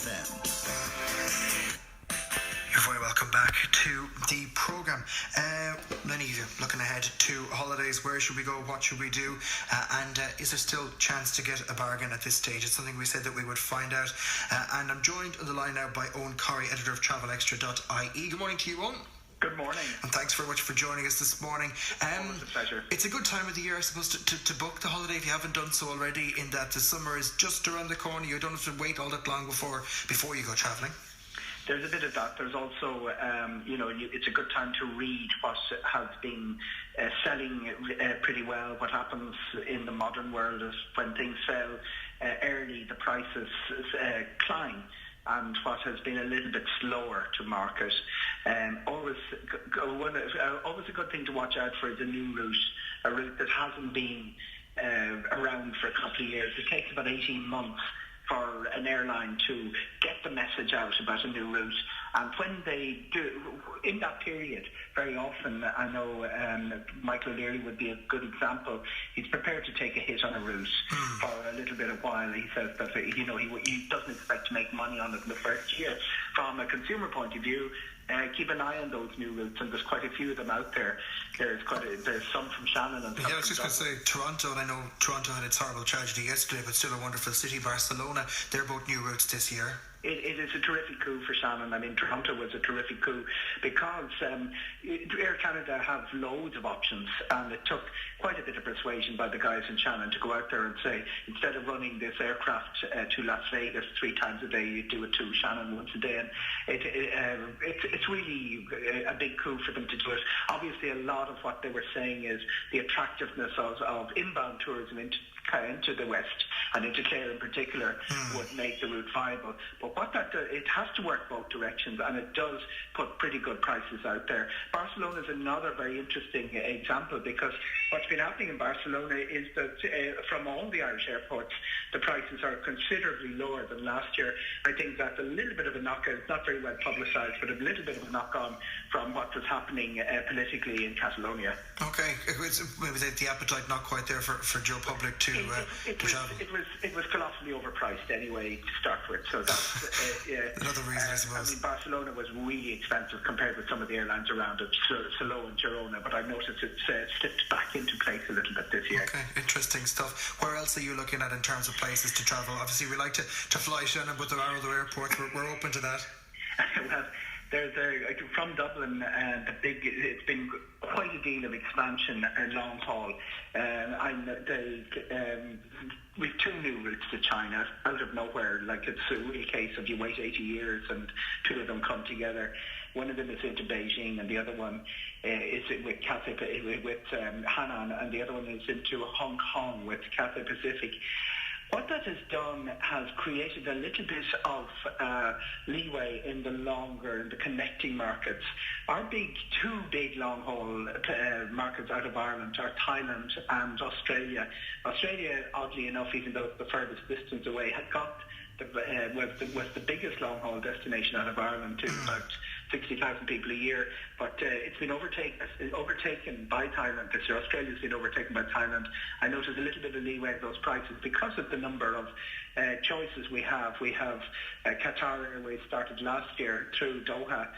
FM. You're very welcome back to the programme. Many of you looking ahead to holidays. Where should we go? What should we do? And is there still chance to get a bargain at this stage? It's something we said that we would find out. And I'm joined on the line now by Eoghan Corry, editor of TravelExtra.ie. Good morning to you, Eoghan. Good morning. And thanks very much for joining us this morning. Always a pleasure. It's a good time of the year, I suppose, to book the holiday if you haven't done so already, in that the summer is just around the corner. You don't have to wait all that long before you go travelling. There's a bit of that. There's also, it's a good time to read what has been selling pretty well. What happens in the modern world is when things sell early, the prices climb. And what has been a little bit slower to market. Always a good thing to watch out for is a new route, a route that hasn't been around for a couple of years. It takes about 18 months for an airline to get the message out about a new route. And when they do, in that period, very often, I know Michael O'Leary would be a good example. He's prepared to take a hit on a route for a little bit of while. He says that he doesn't expect to make money on it in the first year. From a consumer point of view, keep an eye on those new routes, and there's quite a few of them out there. There's some from Shannon and some I was just going to say Toronto, and I know Toronto had its horrible tragedy yesterday, but still a wonderful city. Barcelona, they're both new routes this year. It is a terrific coup for Shannon. I mean, Toronto was a terrific coup because Air Canada have loads of options, and it took quite a bit of persuasion by the guys in Shannon to go out there and say, instead of running this aircraft to Las Vegas 3 times a day, you do it to Shannon once a day. And it's really a big coup for them to do it. Obviously, a lot of what they were saying is the attractiveness of inbound tourism into the West and into Clare in particular would make the route viable. But what that does, it has to work both directions, and it does put pretty good prices out there. Barcelona is another very interesting example, because what's been happening in Barcelona is that from all the Irish airports, the prices are considerably lower than last year. I think that's a little bit of a knock. It's not very well publicised, but a little bit of a knock on from what was happening politically in Catalonia. Okay, maybe the appetite not quite there for Joe Public to travel. It was colossally overpriced anyway to start with, so that's another reason, I suppose. I mean, Barcelona was really expensive compared with some of the airlines around it, Salou and Girona, but I've noticed it's slipped back into place a little bit this year. Okay, interesting stuff. Where else are you looking at in terms of places to travel? Obviously, we like to fly Shannon, but there are other airports. We're open to that. Well, there's from Dublin, it's been quite a deal of expansion and long haul. We've 2 new routes to China out of nowhere. Like, it's a real case of you wait 80 years and 2 of them come together. One of them is into Beijing, and the other one is with Cathay with Hainan, and the other one is into Hong Kong with Cathay Pacific. What that has done has created a little bit of leeway in the connecting markets. Our 2 big long-haul markets out of Ireland are Thailand and Australia. Australia, oddly enough, even though it's the furthest distance away, had got was the biggest long-haul destination out of Ireland, to about 60,000 people a year, but it's been overtaken by Thailand this year. Australia's been overtaken by Thailand. I noticed a little bit of leeway in those prices because of the number of choices we have. We have Qatar Airways started last year through Doha,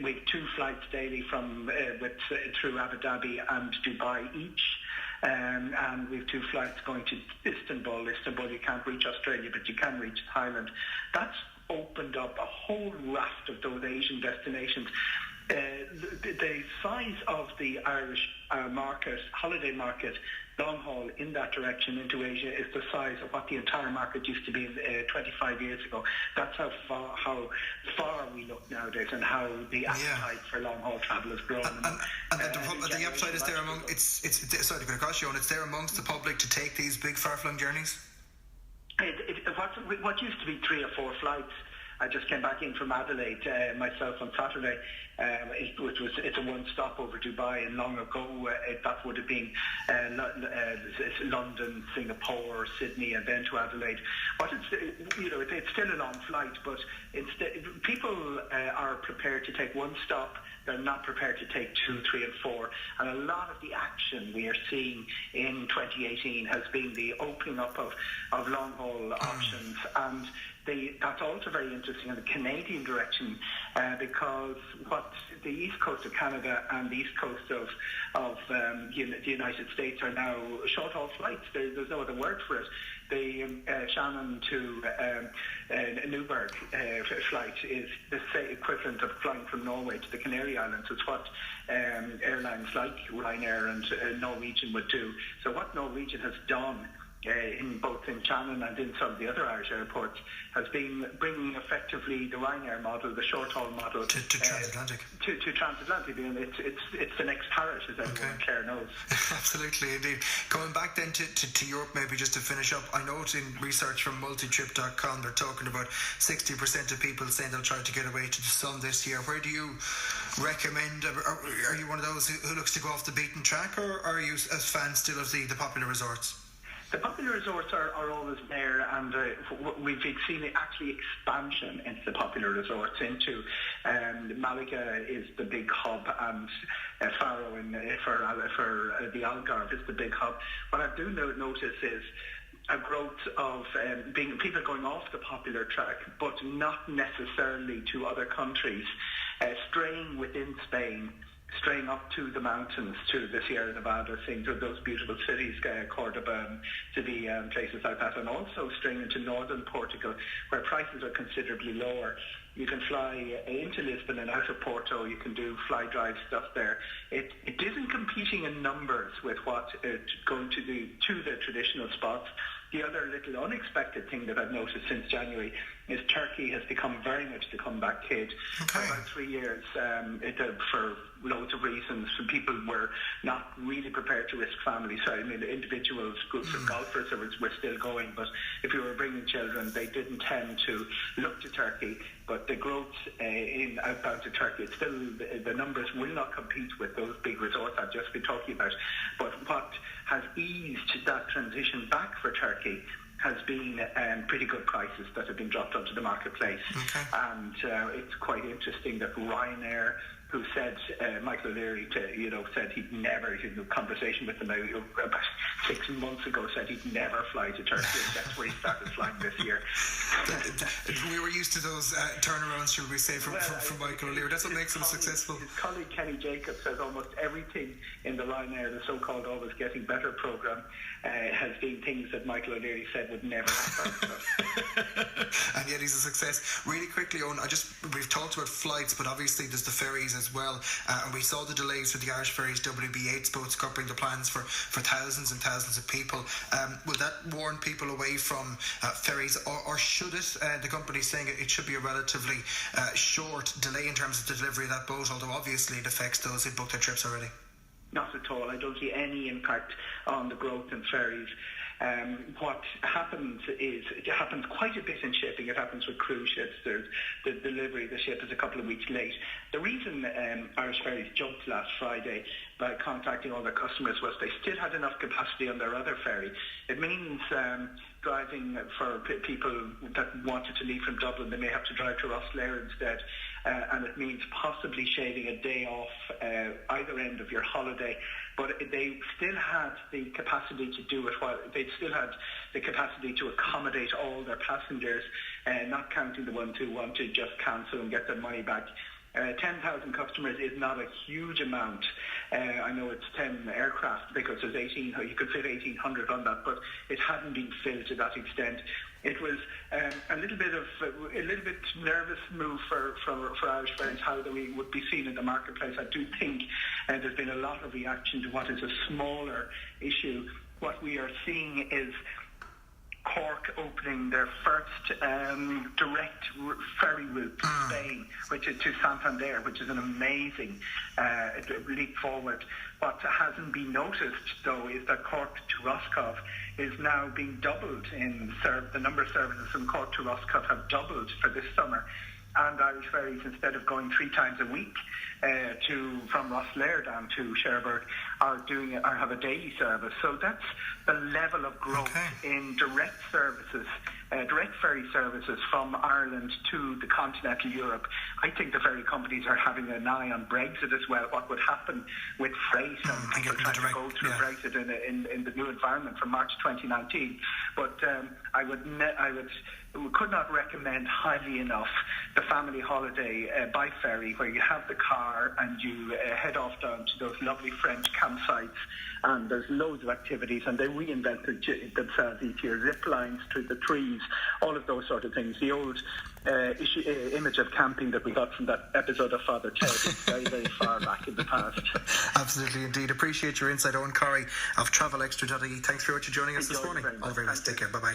with 2 flights daily through Abu Dhabi and Dubai each. And we have 2 flights going to Istanbul. You can't reach Australia, but you can reach Thailand. That's opened up a whole raft of those Asian destinations. The size of the Irish holiday market, long haul in that direction into Asia, is the size of what the entire market used to be 25 years ago. That's how far we look nowadays, and how the appetite for long haul travel has grown. And the appetite is there among sorry to cut across you, and it's there amongst the public to take these big far-flung journeys. What used to be 3 or 4 flights. I just came back in from Adelaide myself on Saturday. It's a one-stop over Dubai, and long ago that would have been London, Singapore, Sydney, and then to Adelaide. But it's still a long flight, but people are prepared to take one stop. They're not prepared to take 2, 3, and 4. And a lot of the action we are seeing in 2018 has been the opening up of long-haul options. And That's also very interesting in the Canadian direction, because what the east coast of Canada and the east coast of the United States are now short-haul flights. There's no other word for it. The Shannon to Newburgh flight is the equivalent of flying from Norway to the Canary Islands. It's what airlines like Ryanair and Norwegian would do. So what Norwegian has done both in Shannon and in some of the other Irish airports has been bringing effectively the Ryanair model, the short-haul model, to transatlantic. To transatlantic. It's the next Paris, as everyone in Clare knows. Absolutely, indeed. Going back then to Europe, maybe just to finish up, I note in research from multitrip.com they're talking about 60% of people saying they'll try to get away to the sun this year. Where do you recommend? Are you one of those who looks to go off the beaten track, or are you as fans still of the popular resorts? The popular resorts are always there, and we've seen actually expansion into the popular resorts. Into Malaga is the big hub, and Faro for the Algarve is the big hub. What I do notice is a growth of people going off the popular track, but not necessarily to other countries, straying within Spain, straying up to the mountains, to the Sierra Nevada, seeing those beautiful cities, Cordoba, Sevilla, places like that, and also straying into northern Portugal, where prices are considerably lower. You can fly into Lisbon and out of Porto. You can do fly drive stuff there. It isn't competing in numbers with what going to the traditional spots. The other little unexpected thing that I've noticed since January is Turkey has become very much the comeback kid. For about 3 years, for loads of reasons. People were not really prepared to risk families. So, I mean, individuals, groups of golfers were still going, but if you were bringing children, they didn't tend to look to Turkey. But the growth in outbound to Turkey, it's still, the numbers will not compete with those big resorts I've just been talking about. But what has eased that transition back for Turkey has been pretty good prices that have been dropped onto the marketplace. And it's quite interesting that Ryanair, who said, Michael O'Leary, said he'd never, in a conversation with him about 6 months ago, said he'd never fly to Turkey, and that's where he started flying this year. We were used to those turnarounds, should we say, from Michael O'Leary. That's what makes him successful. His colleague Kenny Jacobs says almost everything in the Ryanair, the so-called Always Getting Better programme, has been things that Michael O'Leary said would never happen. And yet he's a success. Really quickly, Eoghan, we've talked about flights, but obviously there's the ferries as well, and we saw the delays with the Irish Ferries WB8 boats scupering the plans for thousands and thousands of people. Will that warn people away from ferries, or should it? The company's saying it should be a relatively short delay in terms of the delivery of that boat, although obviously it affects those who booked their trips already. Not at all. I don't see any impact on the growth in ferries. What happens is, it happens quite a bit in shipping. It happens with cruise ships. There's the delivery of the ship is a couple of weeks late. The reason Irish Ferries jumped last Friday by contacting all their customers was they still had enough capacity on their other ferry. It means driving for people that wanted to leave from Dublin, they may have to drive to Rosslare instead. And it means possibly shaving a day off either end of your holiday. But they still had the capacity to do it. They still had the capacity to accommodate all their passengers, not counting the ones who want to just cancel and get their money back. 10,000 customers is not a huge amount. I know it's 10 aircraft because there's 18. You could fit 1,800 on that, but it hadn't been filled to that extent. It was a little bit nervous move for Irish Ferries, how they would be seen in the marketplace. I do think there's been a lot of reaction to what is a smaller issue. What we are seeing is Cork opening their first direct ferry route to Spain, which is to Santander, which is an amazing leap forward. What hasn't been noticed, though, is that Cork to Roscoff is now being doubled in the number of services from Cork to Roscoff have doubled for this summer. And Irish Ferries, instead of going 3 times a week from Rosslare down to Cherbourg, have a daily service. So that's the level of growth in direct services, direct ferry services from Ireland to the continental Europe. I think the ferry companies are having an eye on Brexit as well. What would happen with freight and people trying to go through Brexit in the new environment from March 2019. But I would we could not recommend highly enough the family holiday by ferry, where you have the car and you head off down to those lovely French campsites, and there's loads of activities, and they reinvented themselves each year. Zip lines through the trees, all of those sort of things. The old image of camping that we got from that episode of Father Ted is very, very far back in the past. Absolutely, indeed. Appreciate your insight, Eoghan Corry of TravelExtra.ie. Thanks very much for joining us this morning. All the very best. Take care. Bye-bye.